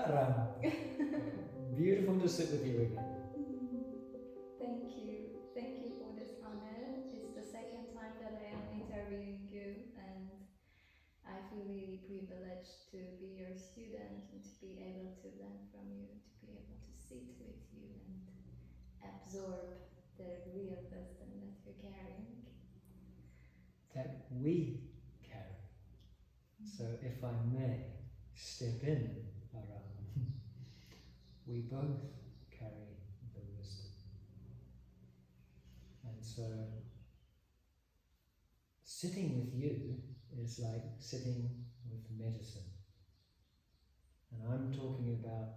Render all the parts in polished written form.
Aram. Beautiful to sit with you again. Thank you. Thank you for this honor. It's the second time that I am interviewing you, and I feel really privileged to be your student and to be able to learn from you, to be able to sit with you and absorb the real wisdom that you're carrying. That we carry. So if I may step in, Aram, we both carry the wisdom. And so sitting with you is like sitting with medicine. And I'm talking about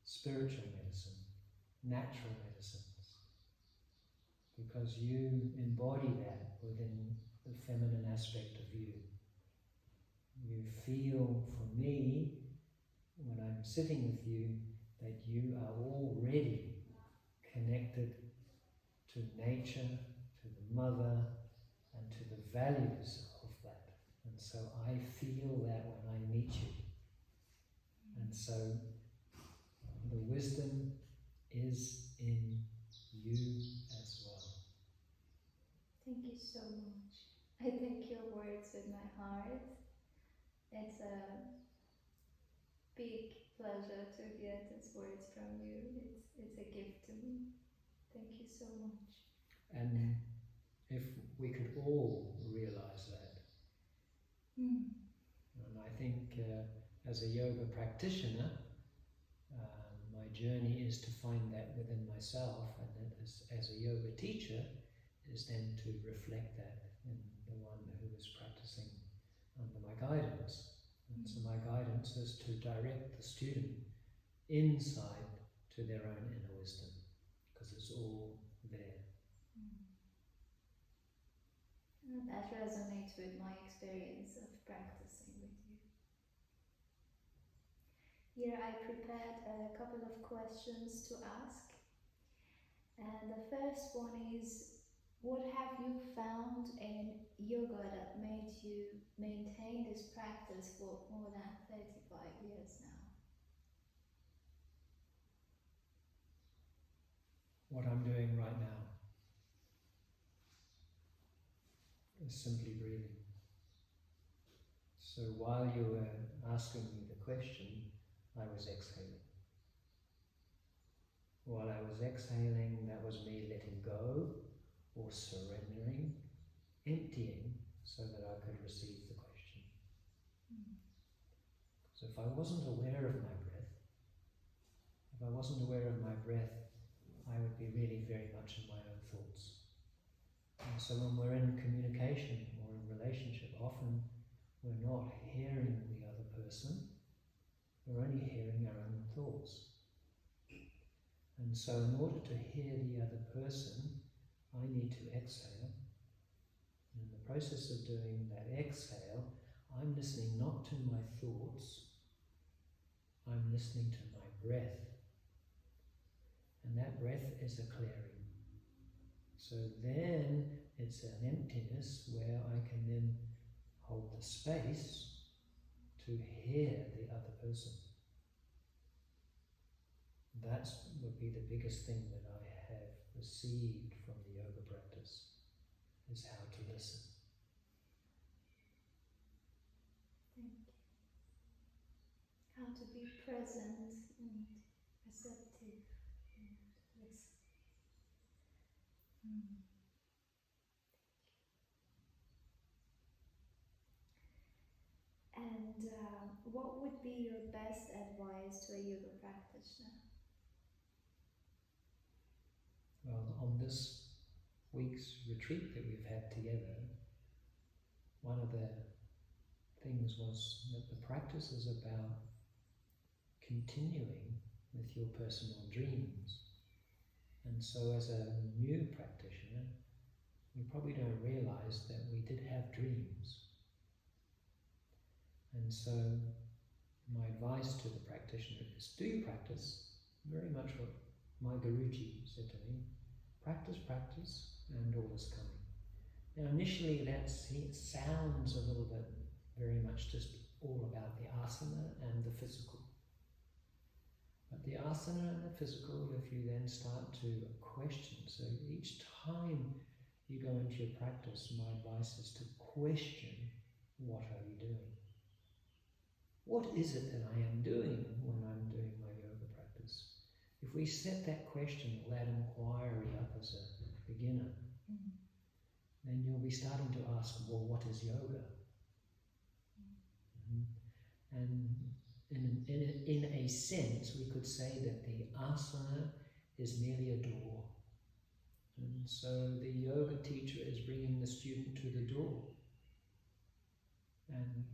spiritual medicine, natural medicines. Because you embody that within the feminine aspect of you. You feel, for me, when I'm sitting with you, that you are already connected to nature, to the mother, and to the values of that. And so I feel that when I meet you. And so the wisdom is in you as well. Thank you so much. I take your words with my heart. It's a big pleasure to hear these words from you. It's a gift to me. Thank you so much. And if we could all realize that. And I think as a yoga practitioner, my journey is to find that within myself, and that as a yoga teacher is then to reflect that in the one who is practicing under my guidance. And so my guidance is to direct the student inside to their own inner wisdom, because it's all there. That resonates with my experience of practicing with you. Here I prepared a couple of questions to ask. And the first one is, what have you found in yoga that made you maintain this practice for more than 35 years now? What I'm doing right now is simply breathing. So while you were asking me the question, I was exhaling. While I was exhaling, that was me letting go or surrendering, emptying, so that I could receive the question. So if I wasn't aware of my breath, I would be really very much in my own thoughts. And so when we're in communication or in relationship, often we're not hearing the other person, we're only hearing our own thoughts. And so in order to hear the other person, I need to exhale. And in the process of doing that exhale, I'm listening not to my thoughts, I'm listening to my breath. And that breath is a clearing. So then it's an emptiness where I can then hold the space to hear the other person. That would be the biggest thing that I have received from the yoga practice, is how to listen. Thank you. How to be present and receptive and listen. And what would be your best advice to a yoga practitioner? Well, on this week's retreat that we've had together, one of the things was that the practice is about continuing with your personal dreams. And so as a new practitioner, we probably don't realize that we did have dreams. And so my advice to the practitioner is, do your practice, very much what my Guruji said to me, practice, practice, and all is coming. Now initially that sounds a little bit very much just all about the asana and the physical. But the asana and the physical, if you then start to question, so each time you go into your practice, my advice is to question, what are you doing? What is it that I am doing when I'm doing my yoga practice? If we set that question, or that inquiry up as a beginner, then you'll be starting to ask, well, what is yoga? And in a sense, we could say that the asana is merely a door. And so the yoga teacher is bringing the student to the door. And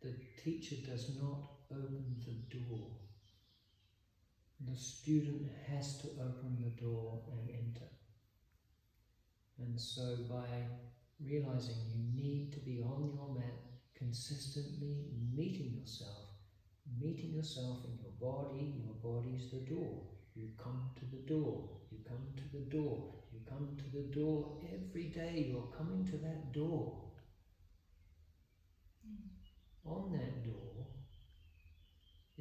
the teacher does not open the door. The student has to open the door and enter. And so by realizing you need to be on your mat, consistently meeting yourself in your body's the door. You come to the door, you come to the door, you come to the door. Every day you're coming to that door. On that door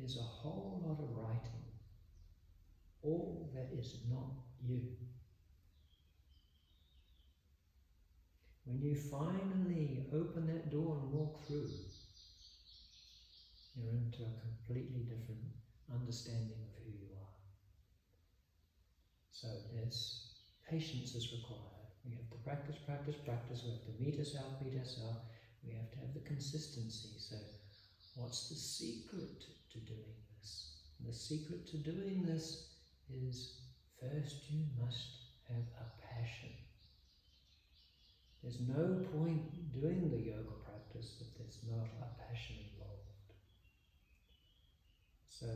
is a whole lot of writing. All that is not you. When you finally open that door and walk through, you're into a completely different understanding of who you are. So there's patience is required. We have to practice. We have to meet ourselves. We have to have the consistency. So what's the secret to doing this? The secret to doing this is, first you must have a passion. There's no point doing the yoga practice if there's not a passion involved. So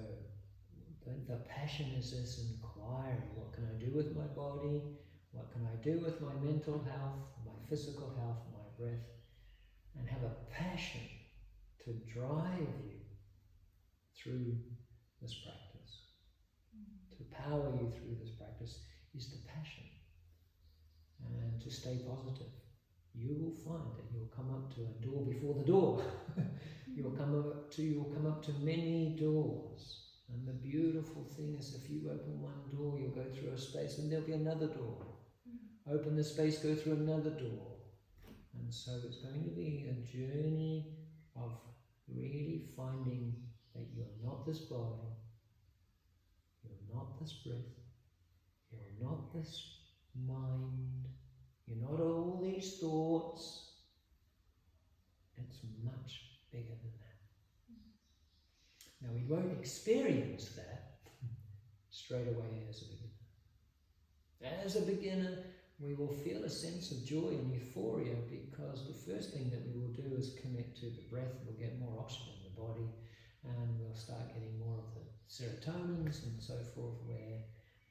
the passion is this inquiry. What can I do with my body? What can I do with my mental health, my physical health, my breath? And have a passion to drive you through this practice. To power you through this practice is the passion. And to stay positive. You will find that you'll come up to a door before the door. You'll come up to many doors. And the beautiful thing is, if you open one door, you'll go through a space and there'll be another door. Open the space, go through another door. And so it's going to be a journey of really finding that you're not this body, you're not this breath, you're not this mind, you're not all these thoughts. It's much bigger than that. Now we won't experience that straight away as a beginner. As a beginner, we will feel a sense of joy and euphoria because the first thing that we will do is connect to the breath. We'll get more oxygen in the body and we'll start getting more of the serotonins and so forth, where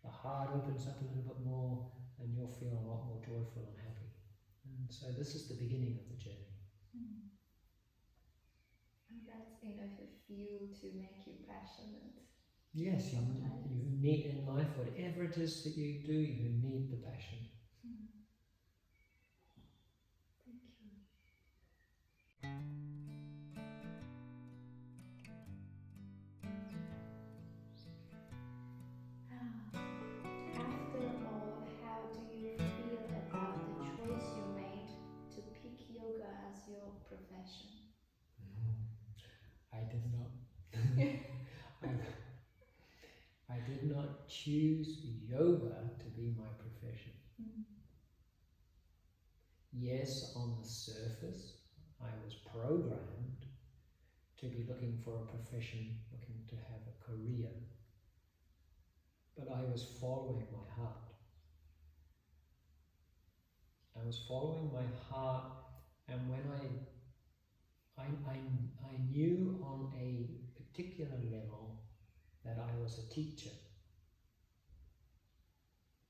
the heart opens up a little bit more and you'll feel a lot more joyful and happy. And so this is the beginning of the journey. And that's enough of fuel to make you passionate. Yes, you need in life, whatever it is that you do, you need the passion. Thank you. After all, how do you feel about the choice you made to pick yoga as your profession? I did not. I did not choose yoga to be my profession. Yes, on the surface, I was programmed to be looking for a profession, looking to have a career. But I was following my heart. I was following my heart, and when I knew on a particular level that I was a teacher,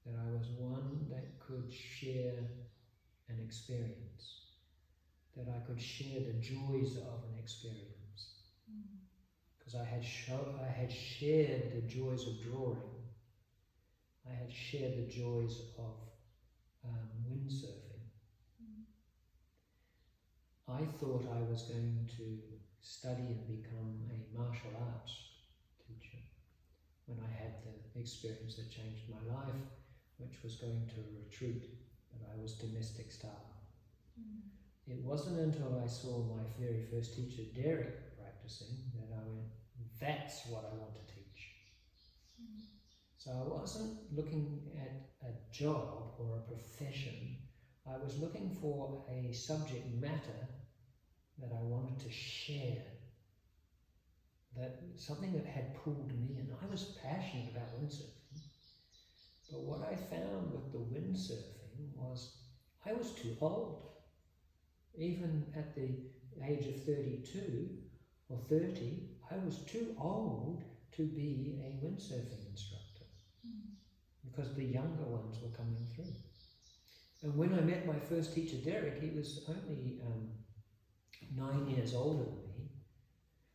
that I was one that could share an experience, that I could share the joys of an experience. Because I had shared the joys of drawing, I had shared the joys of windsurfing. I thought I was going to study and become a martial arts teacher. when I had the experience that changed my life, which was going to a retreat, but I was domestic staff. It wasn't until I saw my very first teacher, Derek, practicing that I went, that's what I want to teach. So I wasn't looking at a job or a profession. I was looking for a subject matter that I wanted to share, that something that had pulled me in. I was passionate about windsurfing, but what I found with the windsurfing was I was too old. Even at the age of 32 or 30, I was too old to be a windsurfing instructor because the younger ones were coming through. And when I met my first teacher, Derek, he was only 9 years older than me.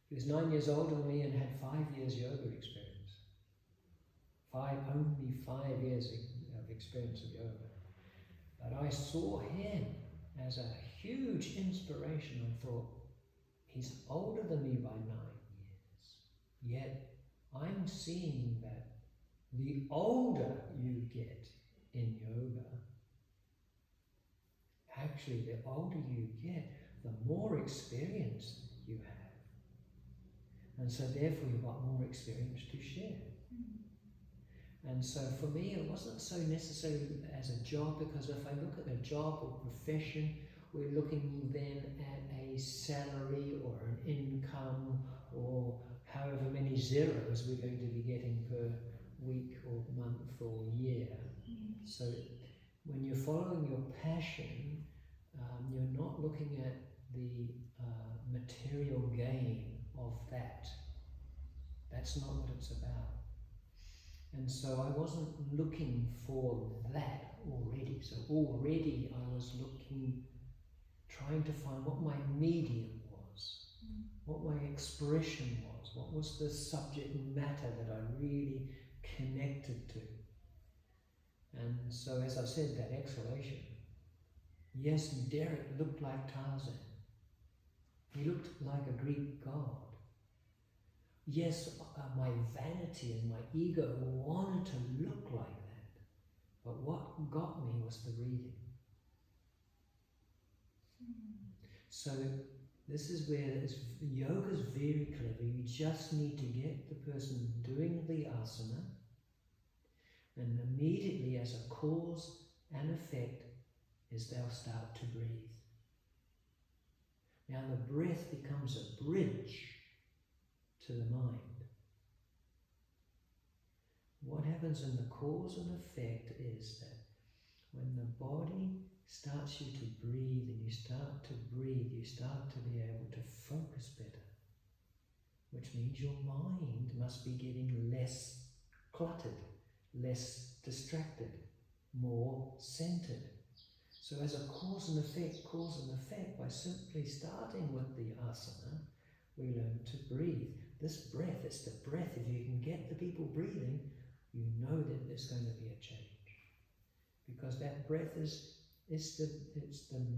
He was 9 years older than me and had 5 years yoga experience. Only 5 years of experience of yoga. But I saw him as a huge inspiration. I thought, he's older than me by 9 years. Yet I'm seeing that the older you get in yoga, actually the older you get, the more experience you have. And so therefore you've got more experience to share. And so for me it wasn't so necessary as a job, because if I look at a job or profession, we're looking then at a salary or an income or however many zeros we're going to be getting per week or month or year. So when you're following your passion, you're not looking at the material gain of that. That's not what it's about. And so I wasn't looking for that already. So already I was trying to find what my medium was, what my expression was, what was the subject matter that I really connected to. And so as I said, that exhalation, yes, Derek looked like Tarzan. He looked like a Greek god. Yes, my vanity and my ego wanted to look like that. But what got me was the breathing. So this is where yoga is very clever. You just need to get the person doing the asana, and immediately as a cause and effect is they'll start to breathe. Now the breath becomes a bridge to the mind. What happens in the cause and effect is that when the body starts you to breathe and you start to breathe, you start to be able to focus better, which means your mind must be getting less cluttered, less distracted, more centered. So as a cause and effect, by simply starting with the asana, we learn to breathe. This breath, it's the breath. If you can get the people breathing, you know that there's going to be a change. Because that breath it's the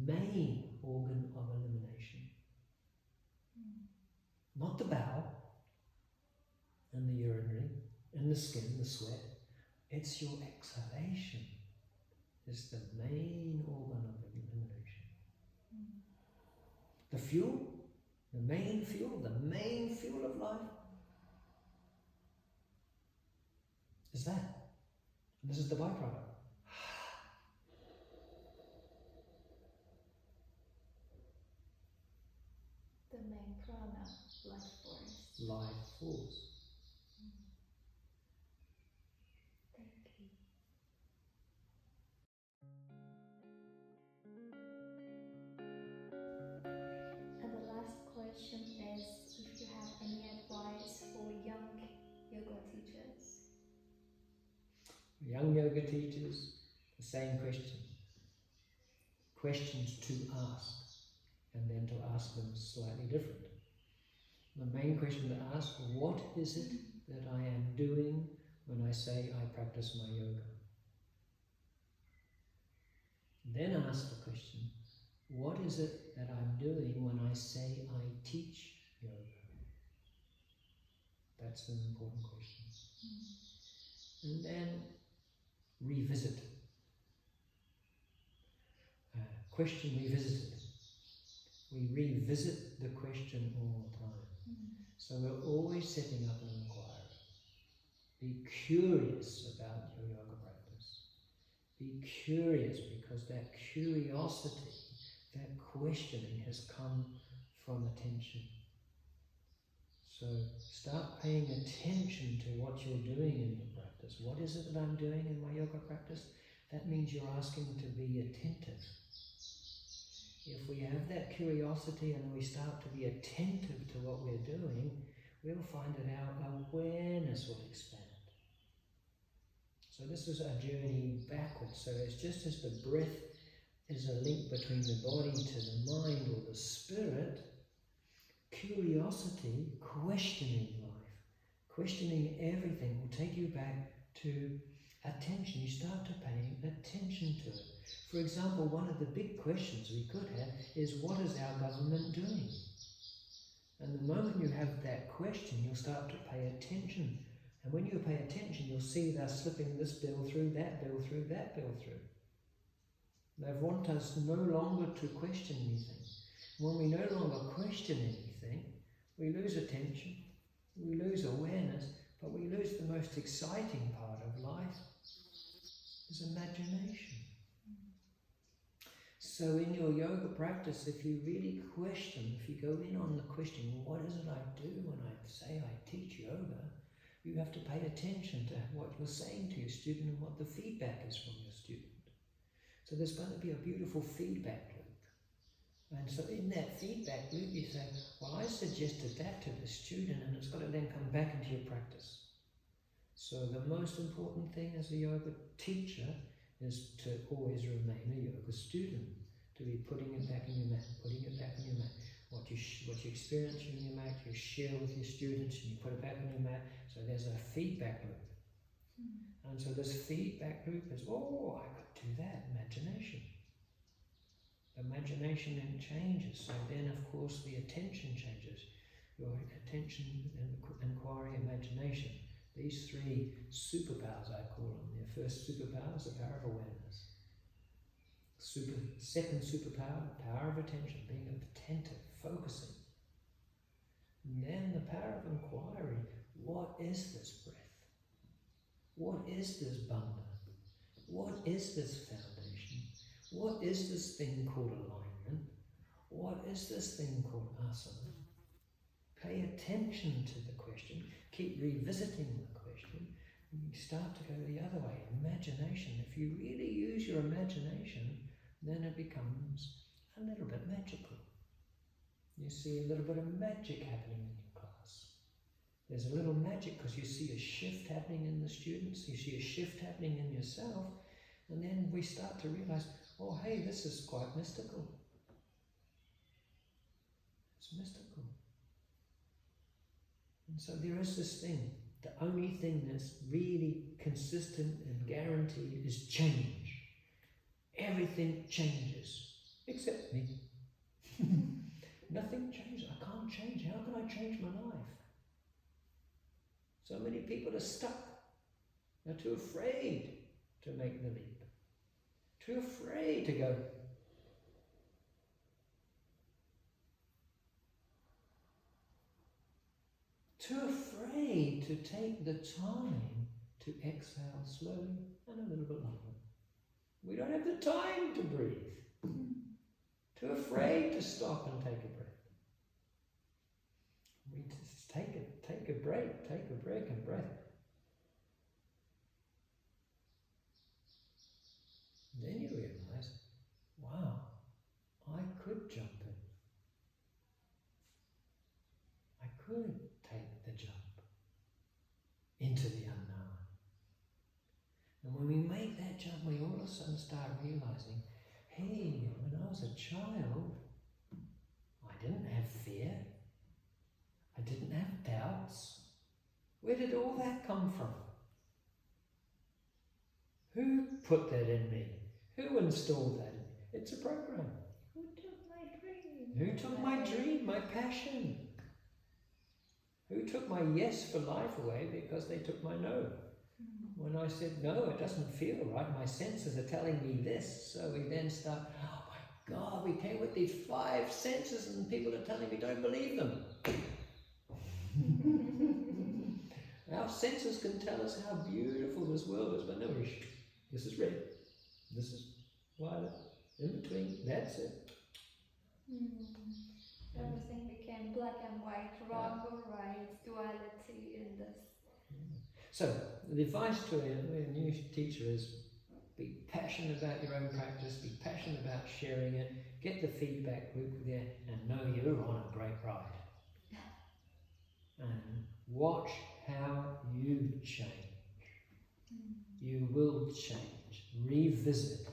main organ of elimination. Not the bowel and the urinary and the skin, the sweat. It's your exhalation. It's the main organ of elimination. The fuel, the main fuel of life is that. And this is the byproduct. The main prana, life force. Life force. Thank you. And the last question is if you have any advice for young yoga teachers. Young yoga teachers, the same question. Questions to ask, and then to ask them slightly different. The main question to ask, what is it that I am doing when I say I practice my yoga? Then ask the question, what is it that I'm doing when I say I teach yoga? That's an important question. And then revisit. Question revisited. We revisit the question all the time. So we're always setting up an inquiry. Be curious about your yoga practice. Be curious, because that curiosity, that questioning has come from attention. So start paying attention to what you're doing in your practice. What is it that I'm doing in my yoga practice? That means you're asking to be attentive. If we have that curiosity and we start to be attentive to what we're doing, we'll find that our awareness will expand. So this is a journey backwards. So it's just as the breath is a link between the body to the mind or the spirit, curiosity, questioning life, questioning everything will take you back to attention. You start to pay attention to it. For example, one of the big questions we could have is, what is our government doing? And the moment you have that question, you'll start to pay attention. And when you pay attention, you'll see they're slipping this bill through, that bill through, that bill through. They want us no longer to question anything. When we no longer question anything, we lose attention, we lose awareness, but we lose the most exciting part of life, is imagination. So in your yoga practice, if you really question, if you go in on the question, well, what is it I do when I say I teach yoga? You have to pay attention to what you're saying to your student and what the feedback is from your student. So there's going to be a beautiful feedback loop. And so in that feedback loop, you say, well, I suggested that to the student, and it's got to then come back into your practice. So the most important thing as a yoga teacher is to always remain a yoga student, to be putting it back in your mat, putting it back in your mat. What you experience in your mat, you share with your students, and you put it back on your mat. So there's a feedback loop. And so this feedback loop is, oh, I could do that, imagination. Imagination then changes. So then, of course, the attention changes. Your attention, inquiry, imagination. These three superpowers, I call them. The first superpower is the power of awareness. Second superpower, the power of attention, being attentive, focusing. And then the power of inquiry. What is this breath? What is this bandha? What is this foundation? What is this thing called alignment? What is this thing called asana? Pay attention to the question. Keep revisiting the question. And you start to go the other way. Imagination. If you really use your imagination, then it becomes a little bit magical. You see a little bit of magic happening in your class. There's a little magic because you see a shift happening in the students, you see a shift happening in yourself, and then we start to realize, oh hey, this is quite mystical. It's mystical. And so there is this thing, the only thing that's really consistent and guaranteed is change. Everything changes, except me. Nothing changes. I can't change. How can I change my life? So many people are stuck. They're too afraid to make the leap. Too afraid to go. Too afraid to take the time to exhale slowly and a little bit longer. We don't have the time to breathe. Too afraid to stop and take a breath. We just take a break and breath. Then you realize, wow, I could jump in. I could take the jump into the unknown. And when we make that jump, we all of a sudden start realizing, hey, when I was a child, I didn't have fear. I didn't have doubts. Where did all that come from? Who put that in me? Who installed that in me? It's a program. Who took my dream? Who took my dream, my passion? Who took my yes for life away because they took my no? When I said, no, it doesn't feel right, my senses are telling me this. So we then start, oh my God, we came with these 5 senses and people are telling me don't believe them. Our senses can tell us how beautiful this world is, but no, this is red, this is violet, in between, that's it. Everything became black and white, wrong or right, duality in this. So, the advice to a new teacher is be passionate about your own practice, be passionate about sharing it, get the feedback loop there, and know you're on a great ride. And watch how you change. You will change. Revisit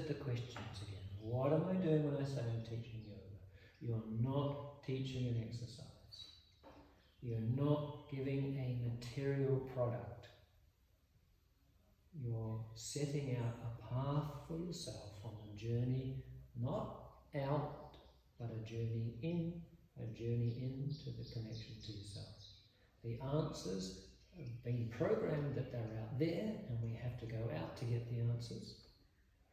the questions again. What am I doing when I say I'm teaching yoga? You're not teaching an exercise. You're not giving a material product. You're setting out a path for yourself on a journey, not out, but a journey into the connection to yourself. The answers have been programmed that they're out there, and we have to go out to get the answers.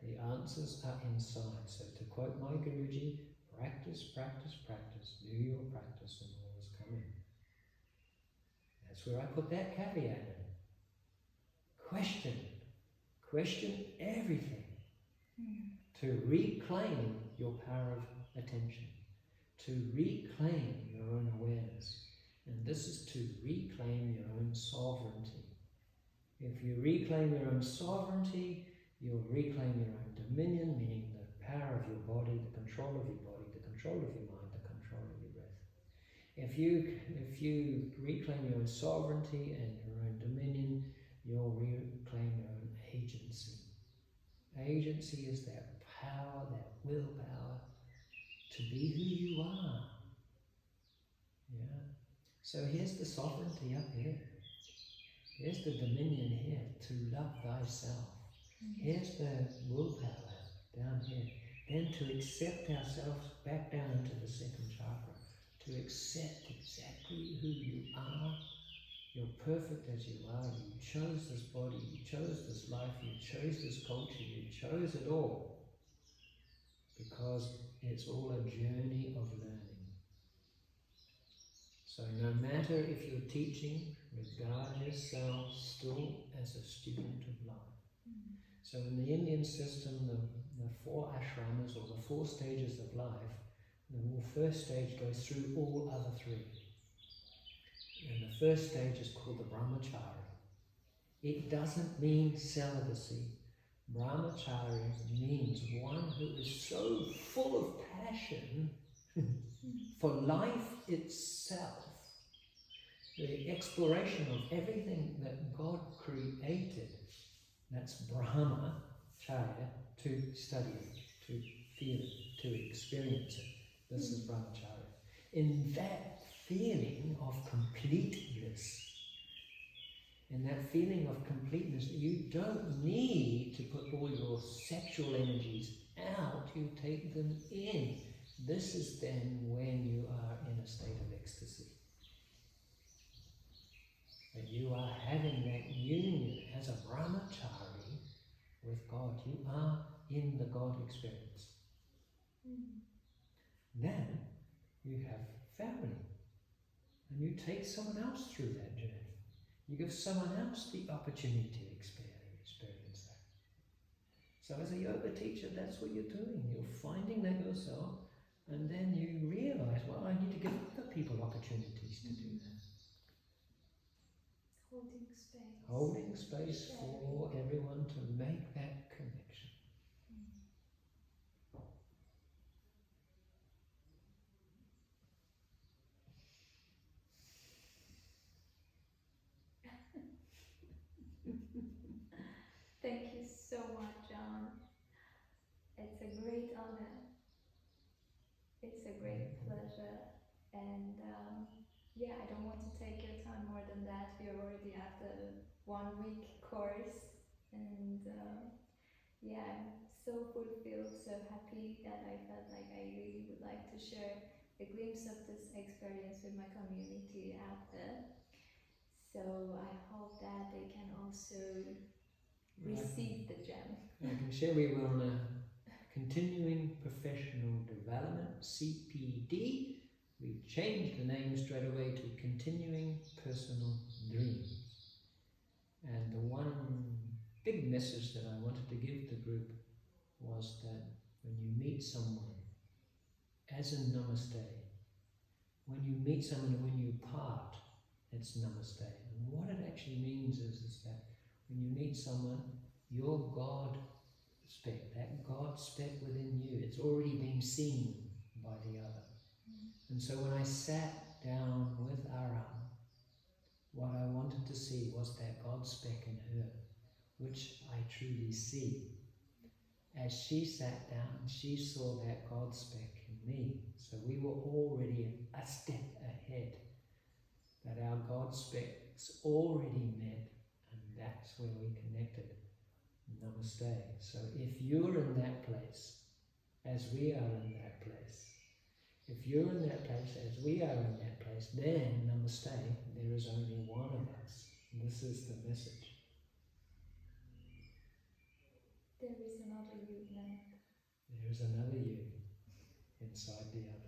The answers are inside. So to quote my Guruji, practice, practice, practice, do your practice and all is coming. That's where I put that caveat in. Question everything to reclaim your power of attention, to reclaim your own awareness. And this is to reclaim your own sovereignty. If you reclaim your own sovereignty, you'll reclaim your own dominion, meaning the power of your body, the control of your body, the control of your mind, the control of your breath. If you reclaim your own sovereignty and your own dominion, you'll reclaim your own agency. Agency is that power, that willpower to be who you are. Yeah. So here's the sovereignty up here. Here's the dominion here, to love thyself. Here's the willpower down here. Then to accept ourselves back down into the second chakra. To accept exactly who you are. You're perfect as you are. You chose this body, you chose this life, you chose this culture, you chose it all. Because it's all a journey of learning. So no matter if you're teaching, regard yourself still as a student of life. So in the Indian system, the 4 ashramas, or the 4 stages of life, the first stage goes through all other 3. And the first stage is called the brahmachari. It doesn't mean celibacy. Brahmachari means one who is so full of passion for life itself, the exploration of everything that God created. That's brahmacharya, to study it, to feel it, to experience it. This is brahmacharya. In that feeling of completeness, in that feeling of completeness, you don't need to put all your sexual energies out, you take them in. This is then when you are in a state of ecstasy. That you are having that union as a brahmachari with God. You are in the God experience. Then you have family. And you take someone else through that journey. You give someone else the opportunity to experience that. So as a yoga teacher, that's what you're doing. You're finding that yourself, and then you realize, well, I need to give other people opportunities to do that. Holding space. Holding space for everyone to make that connection. Thank you so much, John. It's a great honor. It's a great pleasure. And I don't want to take your time more than that. We're already at the 1-week course. And I'm so fulfilled, so happy that I felt like I really would like to share a glimpse of this experience with my community out there. So I hope that they can also receive the gem. I can share we were on a continuing professional development, CPD. We changed the name straight away to continuing personal dreams. And the one big message that I wanted to give the group was that when you meet someone, as in namaste, when you meet someone and when you part, it's namaste. And what it actually means is that when you meet someone, your God spec, that God spec within you, it's already been seen by the other. And so when I sat down with Aram, what I wanted to see was that God spec in her, which I truly see. As she sat down, she saw that God spec in me. So we were already a step ahead, that our God spec's already met, and that's where we connected. Namaste. So if you're in that place, as we are in that place, if you're in that place as we are in that place, then namaste, there is only one of us. This is the message. There is another you, Nand. There is another you inside the other.